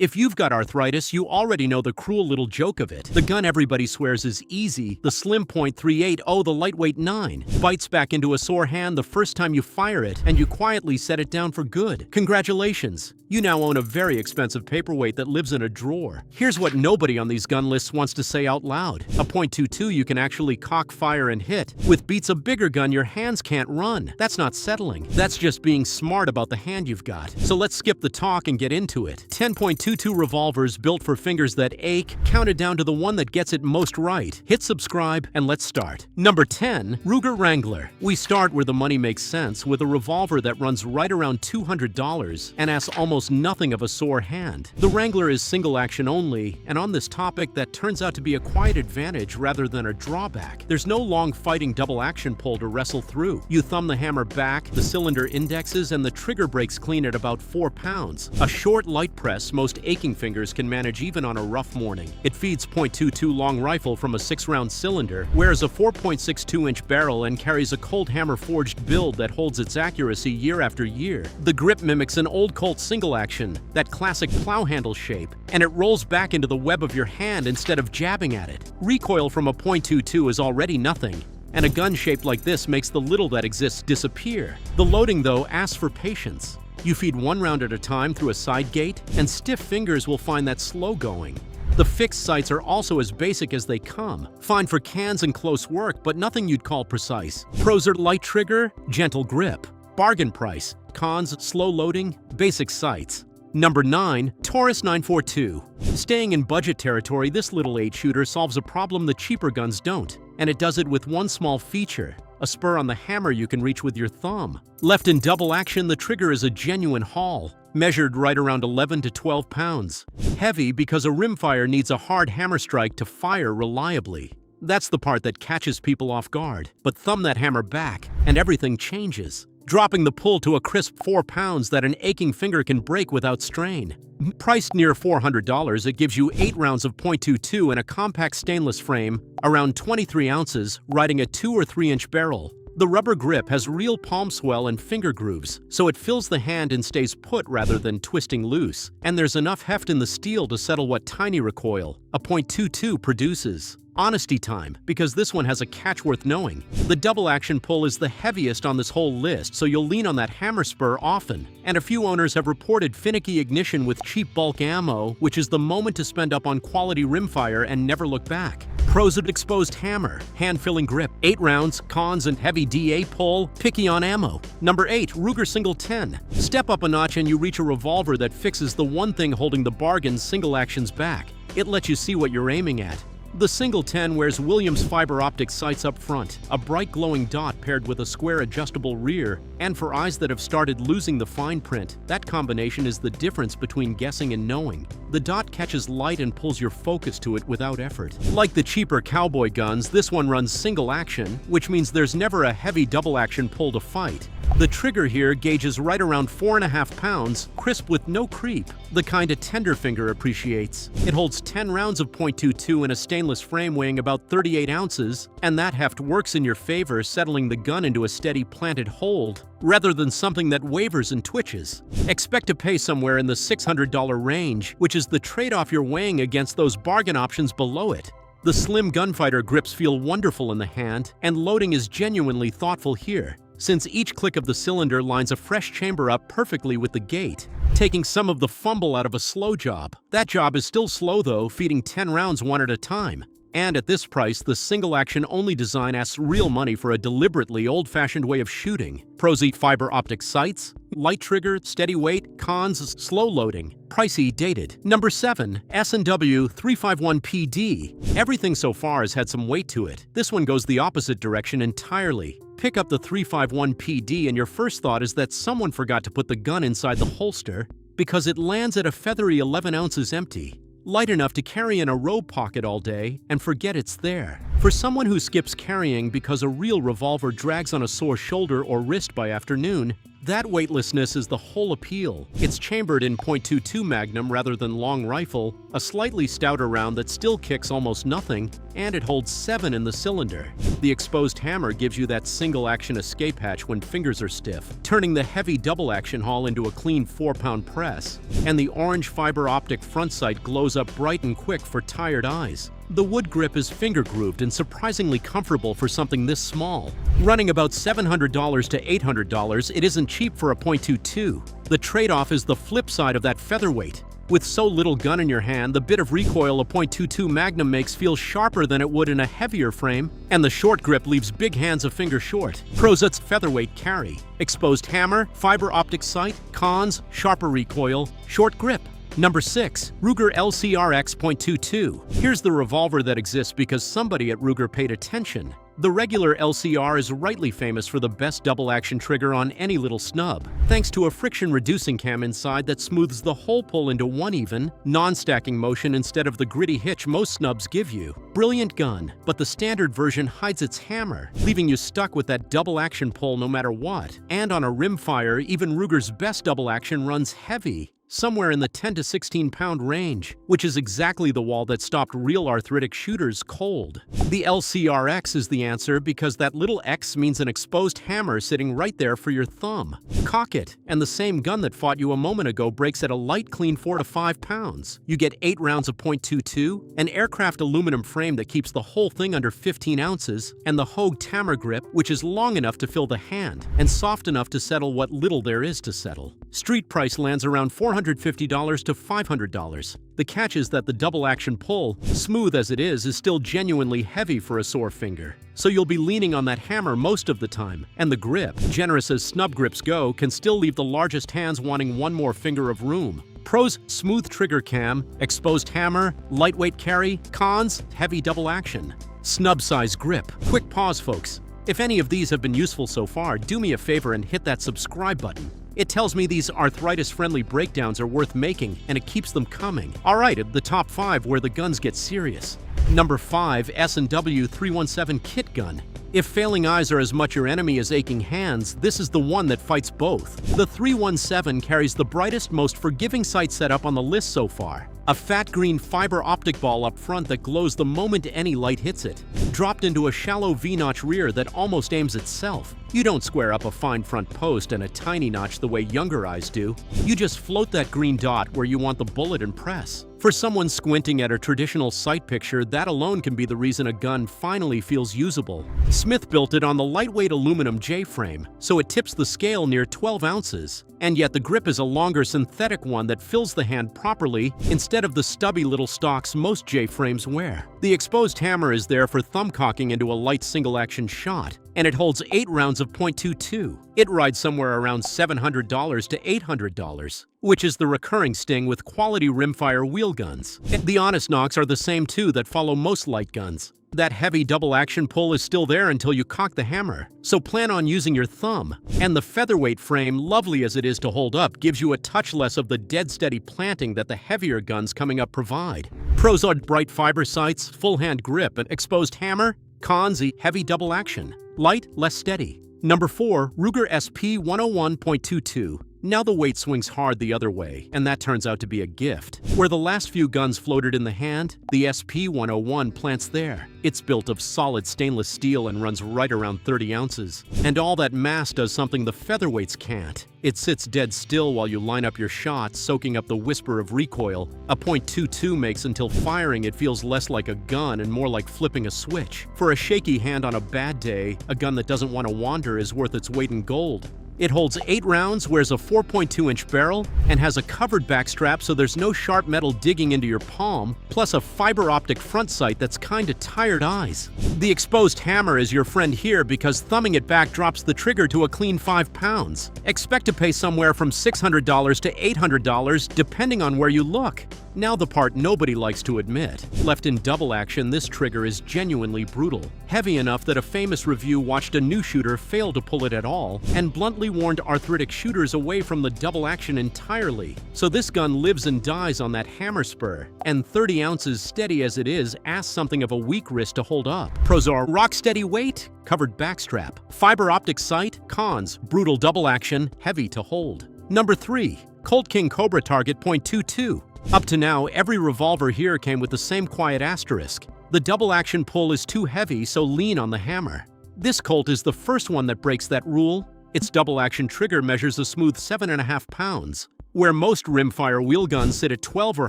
If you've got arthritis, you already know the cruel little joke of it. The gun everybody swears is easy, the slim .38, the lightweight 9, bites back into a sore hand the first time you fire it, and you quietly set it down for good. Congratulations! You now own a very expensive paperweight that lives in a drawer. Here's what nobody on these gun lists wants to say out loud. A .22 you can actually cock, fire, and hit. With beats a bigger gun your hands can't run. That's not settling. That's just being smart about the hand you've got. So let's skip the talk and get into it. 10.22 revolvers built for fingers that ache, counted down to the one that gets it most right. Hit subscribe and let's start. Number 10. Ruger Wrangler. We start where the money makes sense with a revolver that runs right around $200 and asks almost nothing of a sore hand. The Wrangler is single action only, and on this topic that turns out to be a quiet advantage rather than a drawback. There's no long fighting double action pull to wrestle through. You thumb the hammer back, the cylinder indexes, and the trigger breaks clean at about 4 pounds. A short light press most aching fingers can manage even on a rough morning. It feeds .22 long rifle from a 6-round cylinder, wears a 4.62-inch barrel, and carries a cold hammer forged build that holds its accuracy year after year. The grip mimics an old Colt single action, that classic plow handle shape, and it rolls back into the web of your hand instead of jabbing at it. Recoil from a .22 is already nothing, and a gun shaped like this makes the little that exists disappear. The loading, though, asks for patience. You feed one round at a time through a side gate, and stiff fingers will find that slow going. The fixed sights are also as basic as they come. Fine for cans and close work, but nothing you'd call precise. Pros are light trigger, gentle grip. Bargain price. Cons, slow loading, basic sights. Number 9. Taurus 942. Staying in budget territory, this little 8-shooter solves a problem the cheaper guns don't. And it does it with one small feature. A spur on the hammer you can reach with your thumb. Left in double action, the trigger is a genuine haul, measured right around 11 to 12 pounds. Heavy because a rimfire needs a hard hammer strike to fire reliably. That's the part that catches people off guard. But thumb that hammer back, and everything changes, dropping the pull to a crisp 4 pounds that an aching finger can break without strain. Priced near $400, it gives you 8 rounds of .22 in a compact stainless frame, around 23 ounces, riding a 2 or 3-inch barrel. The rubber grip has real palm swell and finger grooves, so it fills the hand and stays put rather than twisting loose. And there's enough heft in the steel to settle what tiny recoil a .22 produces. Honesty time, because this one has a catch worth knowing. The double action pull is the heaviest on this whole list, so you'll lean on that hammer spur often. And a few owners have reported finicky ignition with cheap bulk ammo, which is the moment to spend up on quality rimfire and never look back. Pros of exposed hammer, hand-filling grip, 8 rounds, cons and heavy DA pull, picky on ammo. Number 8. Ruger Single 10. Step up a notch and you reach a revolver that fixes the one thing holding the bargain single actions back. It lets you see what you're aiming at. The Single 10 wears Williams fiber optic sights up front, a bright glowing dot paired with a square adjustable rear, and for eyes that have started losing the fine print, that combination is the difference between guessing and knowing. The dot catches light and pulls your focus to it without effort. Like the cheaper cowboy guns, this one runs single action, which means there's never a heavy double action pull to fight. The trigger here gauges right around 4.5 pounds, crisp with no creep, the kind a tender finger appreciates. It holds 10 rounds of .22 in a stainless frame weighing about 38 ounces, and that heft works in your favor, settling the gun into a steady planted hold, rather than something that wavers and twitches. Expect to pay somewhere in the $600 range, which is the trade-off you're weighing against those bargain options below it. The slim gunfighter grips feel wonderful in the hand, and loading is genuinely thoughtful here, since each click of the cylinder lines a fresh chamber up perfectly with the gate, taking some of the fumble out of a slow job. That job is still slow though, feeding 10 rounds one at a time. And at this price, the single-action only design asks real money for a deliberately old-fashioned way of shooting. Pros eat fiber optic sights, light trigger, steady weight, cons, slow loading, pricey, dated. Number 7. S&W 351PD. Everything so far has had some weight to it. This one goes the opposite direction entirely. Pick up the 351PD and your first thought is that someone forgot to put the gun inside the holster because it lands at a feathery 11 ounces empty. Light enough to carry in a robe pocket all day and forget it's there. For someone who skips carrying because a real revolver drags on a sore shoulder or wrist by afternoon, That weightlessness is the whole appeal. It's chambered in .22 Magnum rather than long rifle, a slightly stouter round that still kicks almost nothing, and it holds 7 in the cylinder. The exposed hammer gives you that single-action escape hatch when fingers are stiff, turning the heavy double-action haul into a clean 4-pound press. And the orange fiber optic front sight glows up bright and quick for tired eyes. The wood grip is finger-grooved and surprisingly comfortable for something this small. Running about $700 to $800, it isn't cheap for a .22. The trade-off is the flip side of that featherweight. With so little gun in your hand, the bit of recoil a .22 Magnum makes feels sharper than it would in a heavier frame, and the short grip leaves big hands a finger short. Pros: it's featherweight carry. Exposed hammer, fiber optic sight. Cons: sharper recoil, short grip. Number 6. Ruger LCRX .22. Here's the revolver that exists because somebody at Ruger paid attention. The regular LCR is rightly famous for the best double-action trigger on any little snub, thanks to a friction-reducing cam inside that smooths the whole pull into one even, non-stacking motion instead of the gritty hitch most snubs give you. Brilliant gun, but the standard version hides its hammer, leaving you stuck with that double-action pull no matter what. And on a rimfire, even Ruger's best double-action runs heavy, somewhere in the 10 to 16 pound range, which is exactly the wall that stopped real arthritic shooters cold. The LCRX is the answer because that little X means an exposed hammer sitting right there for your thumb. Cock it, and the same gun that fought you a moment ago breaks at a light clean 4 to 5 pounds. You get 8 rounds of .22, an aircraft aluminum frame that keeps the whole thing under 15 ounces, and the Hogue Tammer grip, which is long enough to fill the hand, and soft enough to settle what little there is to settle. Street price lands around $450 to $500. The catch is that the double-action pull, smooth as it is still genuinely heavy for a sore finger. So you'll be leaning on that hammer most of the time. And the grip, generous as snub grips go, can still leave the largest hands wanting one more finger of room. Pros: smooth trigger cam, exposed hammer, lightweight carry. Cons: heavy double action. Snub size grip. Quick pause, folks. If any of these have been useful so far, do me a favor and hit that subscribe button. It tells me these arthritis-friendly breakdowns are worth making, and it keeps them coming. Alright, at the top 5 where the guns get serious. Number 5. S&W 317 Kit Gun. If failing eyes are as much your enemy as aching hands, this is the one that fights both. The 317 carries the brightest, most forgiving sight setup on the list so far. A fat green fiber optic ball up front that glows the moment any light hits it, dropped into a shallow V-notch rear that almost aims itself. You don't square up a fine front post and a tiny notch the way younger eyes do. You just float that green dot where you want the bullet and press. For someone squinting at a traditional sight picture, that alone can be the reason a gun finally feels usable. Smith built it on the lightweight aluminum J-frame, so it tips the scale near 12 ounces. And yet the grip is a longer synthetic one that fills the hand properly instead of the stubby little stocks most J-frames wear. The exposed hammer is there for thumb cocking into a light single-action shot, and it holds 8 rounds of .22. It rides somewhere around $700 to $800, which is the recurring sting with quality rimfire wheel guns. The honest knocks are the same too that follow most light guns. That heavy double-action pull is still there until you cock the hammer, so plan on using your thumb. And the featherweight frame, lovely as it is to hold up, gives you a touch less of the dead-steady planting that the heavier guns coming up provide. Pros are bright fiber sights, full-hand grip, and exposed hammer. Cons: heavy double action. Light, less steady. Number 4. Ruger SP 101.22. Now the weight swings hard the other way, and that turns out to be a gift. Where the last few guns floated in the hand, the SP 101 plants there. It's built of solid stainless steel and runs right around 30 ounces. And all that mass does something the featherweights can't. It sits dead still while you line up your shots, soaking up the whisper of recoil a .22 makes until firing it feels less like a gun and more like flipping a switch. For a shaky hand on a bad day, a gun that doesn't want to wander is worth its weight in gold. It holds 8 rounds, wears a 4.2-inch barrel, and has a covered back strap so there's no sharp metal digging into your palm, plus a fiber optic front sight that's kinda tired eyes. The exposed hammer is your friend here because thumbing it back drops the trigger to a clean 5 pounds. Expect to pay somewhere from $600 to $800 depending on where you look. Now the part nobody likes to admit. Left in double action, this trigger is genuinely brutal. Heavy enough that a famous review watched a new shooter fail to pull it at all, and bluntly warned arthritic shooters away from the double action entirely. So this gun lives and dies on that hammer spur. And 30 ounces steady as it is asks something of a weak wrist to hold up. Pros are rock steady weight, covered backstrap, fiber optic sight, cons, brutal double action, heavy to hold. Number 3. Colt King Cobra Target .22. Up to now, every revolver here came with the same quiet asterisk. The double action pull is too heavy, so lean on the hammer. This Colt is the first one that breaks that rule. Its double action trigger measures a smooth 7.5 pounds, where most rimfire wheel guns sit at 12 or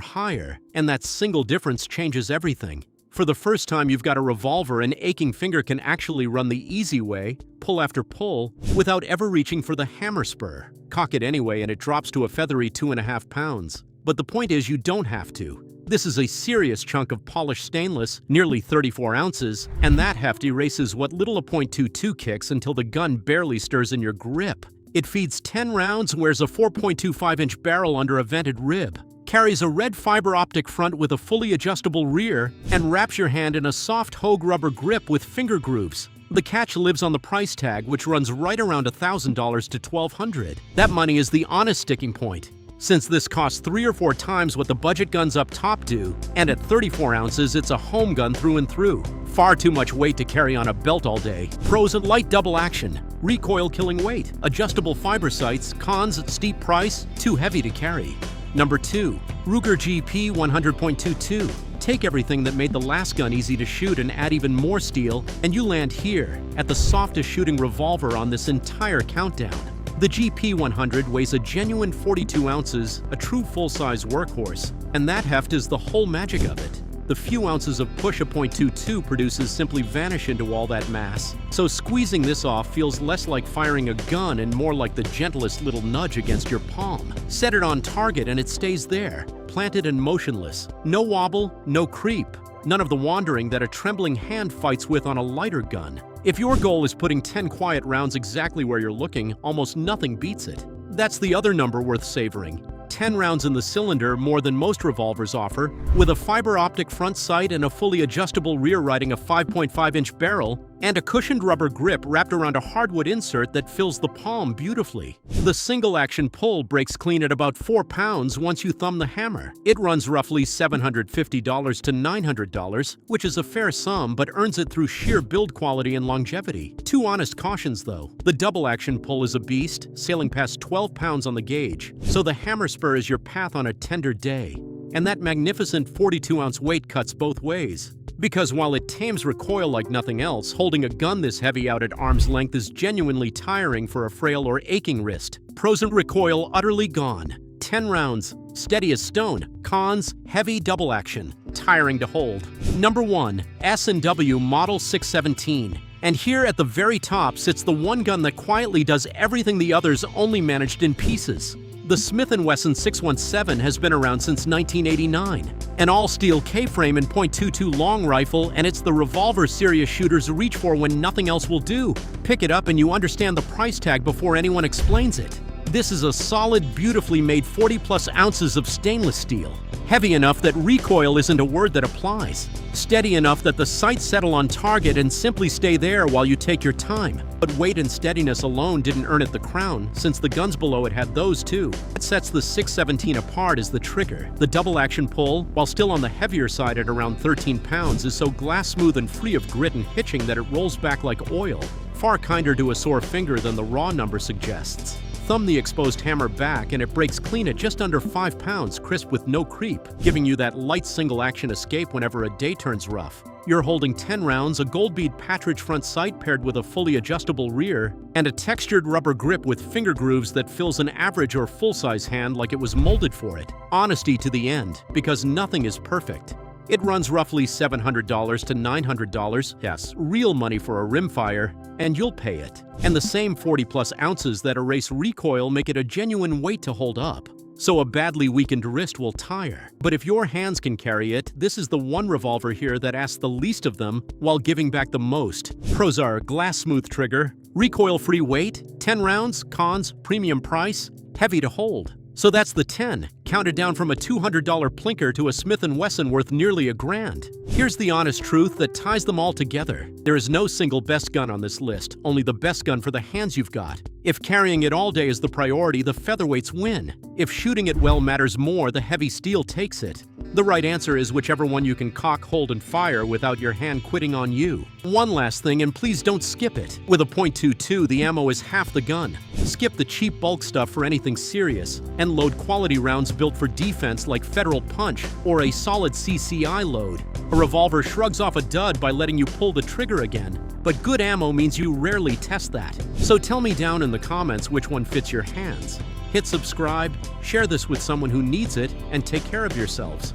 higher, and that single difference changes everything. For the first time you've got a revolver, an aching finger can actually run the easy way, pull after pull, without ever reaching for the hammer spur. Cock it anyway and it drops to a feathery 2.5 pounds. But the point is you don't have to. This is a serious chunk of polished stainless, nearly 34 ounces, and that heft erases what little a .22 kicks until the gun barely stirs in your grip. It feeds 10 rounds, wears a 4.25-inch barrel under a vented rib, carries a red fiber optic front with a fully adjustable rear, and wraps your hand in a soft Hogue rubber grip with finger grooves. The catch lives on the price tag, which runs right around $1,000 to $1,200. That money is the honest sticking point. Since this costs 3 or 4 times what the budget guns up top do, and at 34 ounces it's a home gun through and through. Far too much weight to carry on a belt all day. Pros and light double action, recoil killing weight, adjustable fiber sights, cons steep price, too heavy to carry. Number 2. Ruger GP 100.22. Take everything that made the last gun easy to shoot and add even more steel, and you land here, at the softest shooting revolver on this entire countdown. The GP100 weighs a genuine 42 ounces, a true full-size workhorse, and that heft is the whole magic of it. The few ounces of push a .22 produces simply vanish into all that mass, so squeezing this off feels less like firing a gun and more like the gentlest little nudge against your palm. Set it on target and it stays there, planted and motionless. No wobble, no creep. None of the wandering that a trembling hand fights with on a lighter gun. If your goal is putting 10 quiet rounds exactly where you're looking, almost nothing beats it. That's the other number worth savoring. 10 rounds in the cylinder, more than most revolvers offer, with a fiber optic front sight and a fully adjustable rear riding a 5.5-inch barrel, and a cushioned rubber grip wrapped around a hardwood insert that fills the palm beautifully. The single-action pull breaks clean at about 4 pounds once you thumb the hammer. It runs roughly $750 to $900, which is a fair sum, but earns it through sheer build quality and longevity. Two honest cautions, though. The double-action pull is a beast, sailing past 12 pounds on the gauge, so the hammer spur is your path on a tender day. And that magnificent 42-ounce weight cuts both ways. Because while it tames recoil like nothing else, holding a gun this heavy out at arm's length is genuinely tiring for a frail or aching wrist. Pros and recoil utterly gone. 10 rounds, steady as stone. Cons, heavy double action, tiring to hold. Number 1. S&W Model 617. And here at the very top sits the one gun that quietly does everything the others only managed in pieces. The Smith & Wesson 617 has been around since 1989. An all-steel K-frame and .22 long rifle, and it's the revolver serious shooters reach for when nothing else will do. Pick it up and you understand the price tag before anyone explains it. This is a solid, beautifully made 40-plus ounces of stainless steel. Heavy enough that recoil isn't a word that applies. Steady enough that the sights settle on target and simply stay there while you take your time. But weight and steadiness alone didn't earn it the crown, since the guns below it had those too. What sets the 617 apart is the trigger. The double-action pull, while still on the heavier side at around 13 pounds, is so glass-smooth and free of grit and hitching that it rolls back like oil. Far kinder to a sore finger than the raw number suggests. Thumb the exposed hammer back and it breaks clean at just under 5 pounds, crisp with no creep, giving you that light single-action escape whenever a day turns rough. You're holding 10 rounds, a gold bead Patridge front sight paired with a fully adjustable rear, and a textured rubber grip with finger grooves that fills an average or full-size hand like it was molded for it. Honesty to the end, because nothing is perfect. It runs roughly $700 to $900, yes, real money for a rimfire, and you'll pay it. And the same 40-plus ounces that erase recoil make it a genuine weight to hold up. So a badly weakened wrist will tire. But if your hands can carry it, this is the one revolver here that asks the least of them while giving back the most. Pros are glass-smooth trigger, recoil-free weight, 10 rounds, cons, premium price, heavy to hold. So that's the 10, counted down from a $200 plinker to a Smith & Wesson worth nearly $1,000. Here's the honest truth that ties them all together. There is no single best gun on this list, only the best gun for the hands you've got. If carrying it all day is the priority, the featherweights win. If shooting it well matters more, the heavy steel takes it. The right answer is whichever one you can cock, hold, and fire without your hand quitting on you. One last thing, and please don't skip it. With a .22, the ammo is half the gun. Skip the cheap bulk stuff for anything serious, and load quality rounds built for defense like Federal Punch or a solid CCI load. A revolver shrugs off a dud by letting you pull the trigger again, but good ammo means you rarely test that. So tell me down in the comments which one fits your hands. Hit subscribe, share this with someone who needs it, and take care of yourselves.